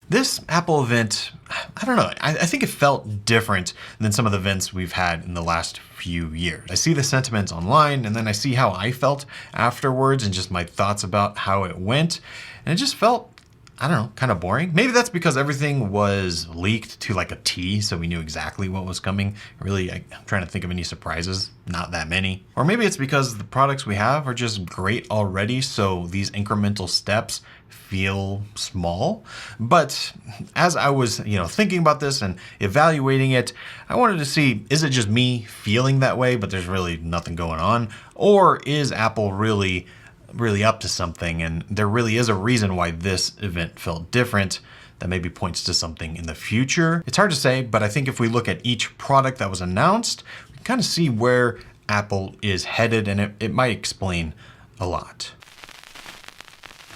This Apple event, I don't know, I think it felt different than some of the events we've had in the last few years. I see the sentiments online and then I see how I felt afterwards and just my thoughts about how it went. And it just felt, I don't know, kind of boring. Maybe that's because everything was leaked to like a T, so we knew exactly what was coming. Really, I'm trying to think of any surprises, not that many. Or maybe it's because the products we have are just great already, so these incremental steps feel small. But as I was, thinking about this and evaluating it, I wanted to see, is it just me feeling that way, but there's really nothing going on? Or is Apple really up to something, and there really is a reason why this event felt different that maybe points to something in the future? It's hard to say, but I think if we look at each product that was announced, we can kind of see where Apple is headed, and it might explain a lot.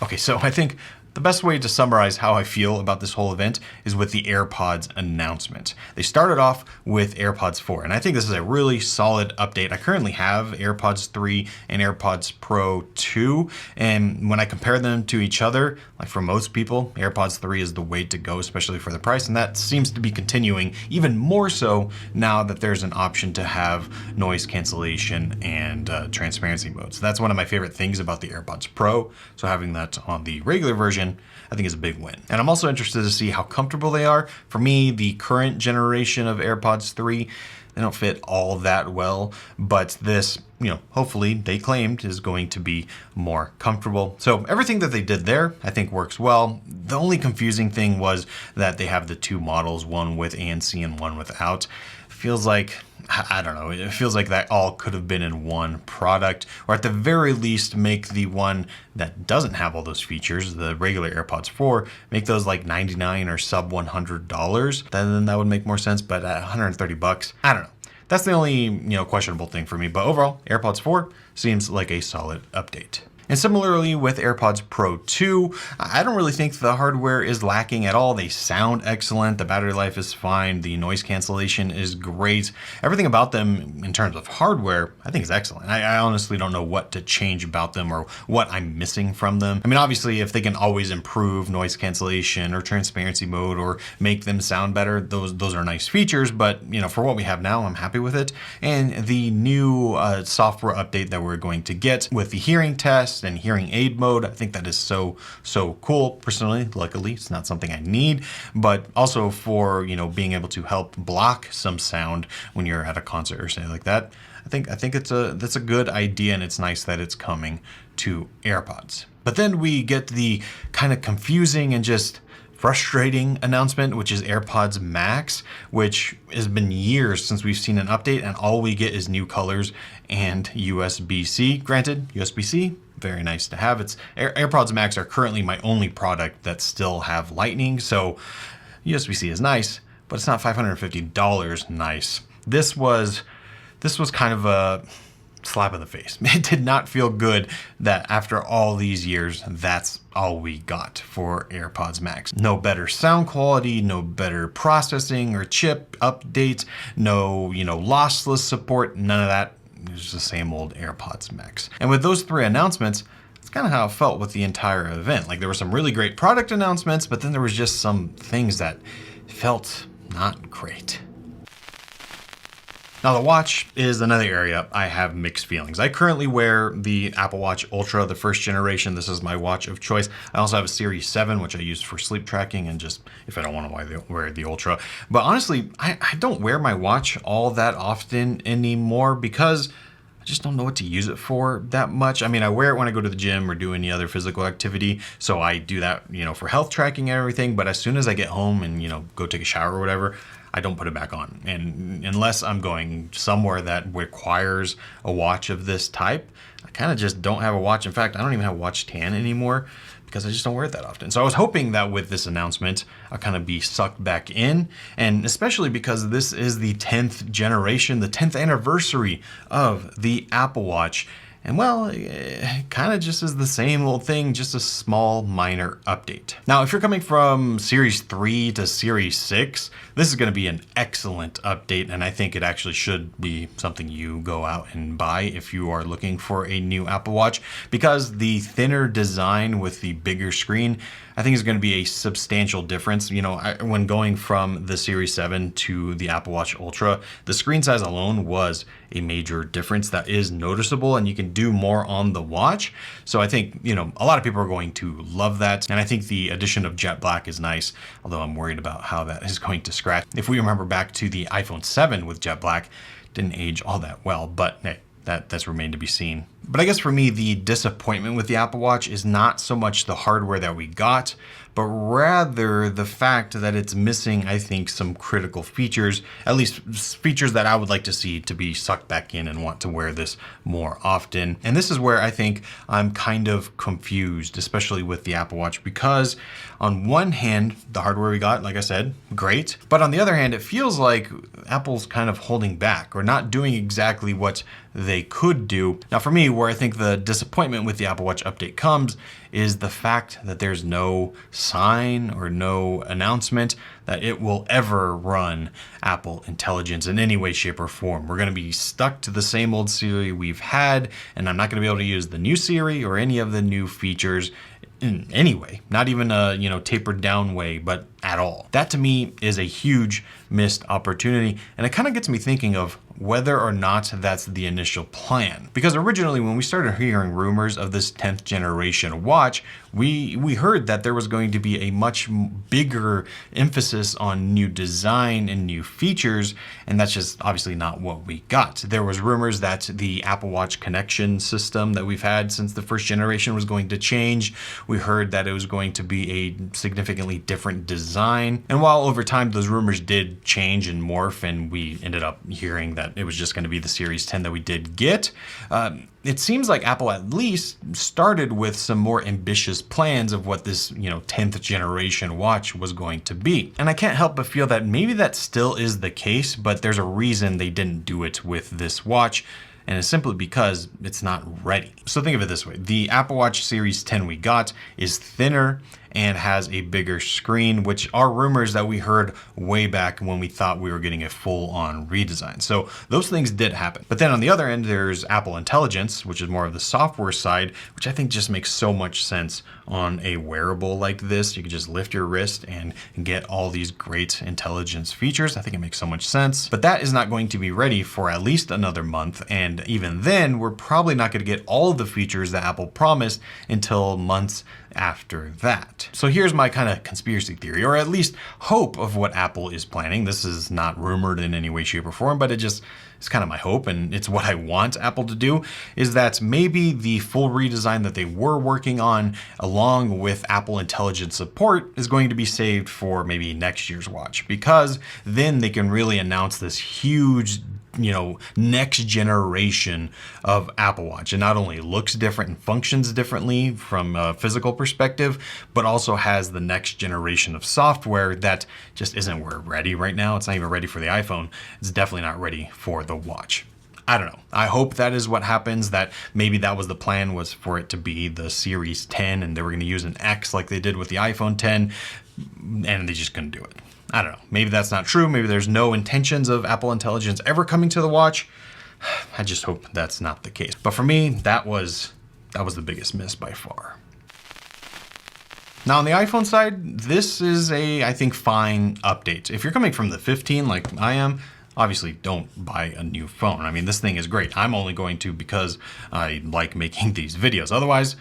Okay, so I think the best way to summarize how I feel about this whole event is with the AirPods announcement. They started off with AirPods 4, and I think this is a really solid update. I currently have AirPods 3 and AirPods Pro 2, and when I compare them to each other, like for most people, AirPods 3 is the way to go, especially for the price, and that seems to be continuing even more so now that there's an option to have noise cancellation and transparency mode. So that's one of my favorite things about the AirPods Pro, so having that on the regular version I think is a big win. And I'm also interested to see how comfortable they are. For me, the current generation of AirPods 3, they don't fit all that well, but this, hopefully they claimed is going to be more comfortable. So everything that they did there, I think works well. The only confusing thing was that they have the two models, one with ANC and one without. Feels like, I don't know, it feels like that all could have been in one product, or at the very least make the one that doesn't have all those features, the regular AirPods 4, make those like $99 or sub $100. Then that would make more sense, but at $130, I don't know. That's the only, questionable thing for me, but overall, AirPods 4 seems like a solid update. And similarly with AirPods Pro 2, I don't really think the hardware is lacking at all. They sound excellent. The battery life is fine. The noise cancellation is great. Everything about them in terms of hardware, I think is excellent. I honestly don't know what to change about them or what I'm missing from them. I mean, obviously, if they can always improve noise cancellation or transparency mode or make them sound better, those are nice features. But, for what we have now, I'm happy with it. And the new software update that we're going to get with the hearing test and hearing aid mode, I think that is so cool. Personally, luckily, it's not something I need, but also for being able to help block some sound when you're at a concert or something like that. I think that's a good idea, and it's nice that it's coming to AirPods. But then we get the kind of confusing and just frustrating announcement, which is AirPods Max, which has been years since we've seen an update, and all we get is new colors and USB-C. Granted, USB-C, very nice to have. AirPods Max are currently my only product that still have Lightning, so USB-C is nice, but it's not $550 nice. This was kind of a slap in the face. It did not feel good that after all these years, that's all we got for AirPods Max. No better sound quality, no better processing or chip updates, no, lossless support, none of that. It's the same old AirPods Max. And with those three announcements, it's kind of how it felt with the entire event. Like there were some really great product announcements, but then there was just some things that felt not great. Now the watch is another area I have mixed feelings. I currently wear the Apple Watch Ultra, the first generation. This is my watch of choice. I also have a Series 7, which I use for sleep tracking and just if I don't want to wear the Ultra. But honestly, I don't wear my watch all that often anymore because I just don't know what to use it for that much. I mean, I wear it when I go to the gym or do any other physical activity. So I do that, for health tracking and everything. But as soon as I get home and, go take a shower or whatever, I don't put it back on. And unless I'm going somewhere that requires a watch of this type, I kind of just don't have a watch. In fact, I don't even have a watch tan anymore because I just don't wear it that often. So I was hoping that with this announcement, I'll kind of be sucked back in. And especially because this is the 10th generation, the 10th anniversary of the Apple Watch. And well, it kind of just is the same old thing, just a small minor update. Now, if you're coming from Series 3 to Series 6, this is going to be an excellent update, and I think it actually should be something you go out and buy if you are looking for a new Apple Watch, because the thinner design with the bigger screen, I think is going to be a substantial difference. You know, when going from the Series 7 to the Apple Watch Ultra, the screen size alone was a major difference that is noticeable, and you can do more on the watch. So I think, you know, a lot of people are going to love that. And I think the addition of jet black is nice, although I'm worried about how that is going to scratch. If we remember back to the iPhone 7 with jet black, didn't age all that well, but hey, that's remained to be seen. But I guess for me, the disappointment with the Apple Watch is not so much the hardware that we got, but rather the fact that it's missing, I think, some critical features, at least features that I would like to see to be sucked back in and want to wear this more often. And this is where I think I'm kind of confused, especially with the Apple Watch, because on one hand, the hardware we got, like I said, great. But on the other hand, it feels like Apple's kind of holding back or not doing exactly what they could do. Now for me, where I think the disappointment with the Apple Watch update comes is the fact that there's no sign or no announcement that it will ever run Apple Intelligence in any way, shape, or form. We're going to be stuck to the same old Siri we've had, and I'm not going to be able to use the new Siri or any of the new features in any way, not even a, you know, tapered down way, but at all. That to me is a huge missed opportunity, and it kind of gets me thinking of whether or not that's the initial plan. Because originally when we started hearing rumors of this 10th generation watch, we heard that there was going to be a much bigger emphasis on new design and new features, and that's just obviously not what we got. There was rumors that the Apple Watch connection system that we've had since the first generation was going to change. We heard that it was going to be a significantly different design. And while over time those rumors did change and morph, and we ended up hearing that it was just going to be the Series 10 that we did get, it seems like Apple at least started with some more ambitious plans of what this, you know, 10th generation watch was going to be. And I can't help but feel that maybe that still is the case, but there's a reason they didn't do it with this watch. And it's simply because it's not ready. So think of it this way. The Apple Watch Series 10 we got is thinner and has a bigger screen, which are rumors that we heard way back when we thought we were getting a full-on redesign. So those things did happen. But then on the other end, there's Apple Intelligence, which is more of the software side, which I think just makes so much sense on a wearable like this. You can just lift your wrist and get all these great intelligence features. I think it makes so much sense. But that is not going to be ready for at least another month. And even then, we're probably not going to get all of the features that Apple promised until months after that. So here's my kind of conspiracy theory, or at least hope of what Apple is planning. This is not rumored in any way, shape, or form, but it's kind of my hope, and it's what I want Apple to do, is that maybe the full redesign that they were working on along with Apple Intelligence support is going to be saved for maybe next year's watch, because then they can really announce this huge, you know, next generation of Apple Watch. It not only looks different and functions differently from a physical perspective, but also has the next generation of software that just isn't ready right now. It's not even ready for the iPhone. It's definitely not ready for the watch. I don't know. I hope that is what happens, that maybe that was the plan, was for it to be the Series 10 and they were going to use an X like they did with the iPhone 10, and they just couldn't do it. I don't know. Maybe that's not true. Maybe there's no intentions of Apple Intelligence ever coming to the watch. I just hope that's not the case. But for me, that was the biggest miss by far. Now on the iPhone side, this is a, I think, fine update. If you're coming from the 15 like I am, obviously don't buy a new phone. I mean, this thing is great. I'm only going to because I like making these videos. Otherwise,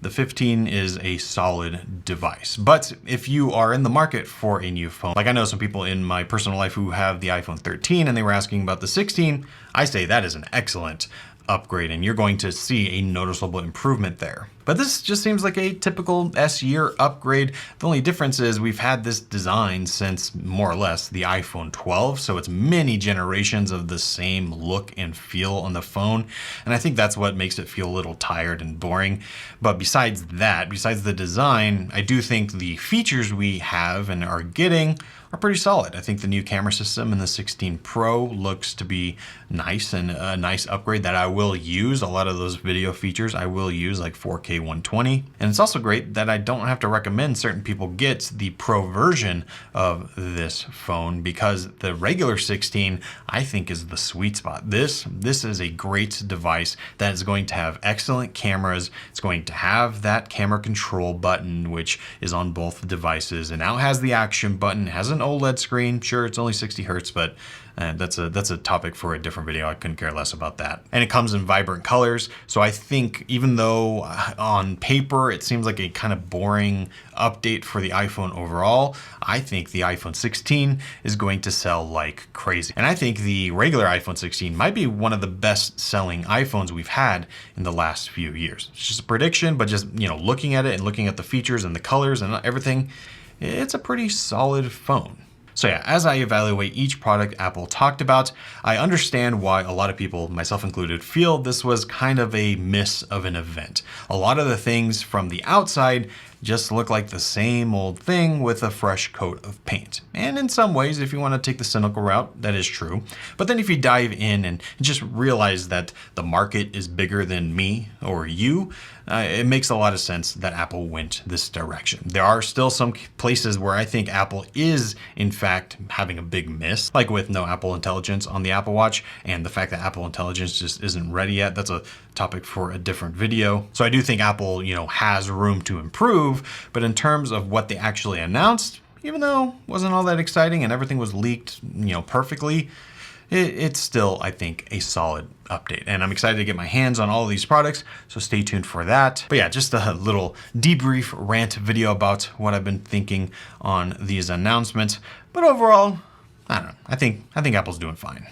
the 15 is a solid device. But if you are in the market for a new phone, like I know some people in my personal life who have the iPhone 13 and they were asking about the 16, I say that is an excellent upgrade and you're going to see a noticeable improvement there. But this just seems like a typical S-year upgrade. The only difference is we've had this design since more or less the iPhone 12, so it's many generations of the same look and feel on the phone, and I think that's what makes it feel a little tired and boring. But besides that, besides the design, I do think the features we have and are getting are pretty solid. I think the new camera system in the 16 Pro looks to be nice and a nice upgrade that I will use. A lot of those video features I will use, like 4K 4K 120. And it's also great that I don't have to recommend certain people get the Pro version of this phone, because the regular 16 I think is the sweet spot. This is a great device that is going to have excellent cameras. It's going to have that camera control button, which is on both devices. It now has the action button, it has an OLED screen. Sure, it's only 60 hertz, but that's a topic for a different video. I couldn't care less about that. And it comes in vibrant colors. So I think even though on paper it seems like a kind of boring update for the iPhone overall, I think the iPhone 16 is going to sell like crazy. And I think the regular iPhone 16 might be one of the best selling iPhones we've had in the last few years. It's just a prediction, but just, you know, looking at it and looking at the features and the colors and everything, it's a pretty solid phone. So yeah, as I evaluate each product Apple talked about, I understand why a lot of people, myself included, feel this was kind of a miss of an event. A lot of the things from the outside just look like the same old thing with a fresh coat of paint. And in some ways, if you want to take the cynical route, that is true. But then if you dive in and just realize that the market is bigger than me or you, it makes a lot of sense that Apple went this direction. There are still some places where I think Apple is, in fact, having a big miss, like with no Apple Intelligence on the Apple Watch, and the fact that Apple Intelligence just isn't ready yet. That's a topic for a different video. So I do think Apple, you know, has room to improve, but in terms of what they actually announced, even though it wasn't all that exciting and everything was leaked, you know, perfectly, it's still, I think, a solid update. And I'm excited to get my hands on all of these products, so stay tuned for that. But yeah, just a little debrief rant video about what I've been thinking on these announcements. But overall, I don't know. I think Apple's doing fine.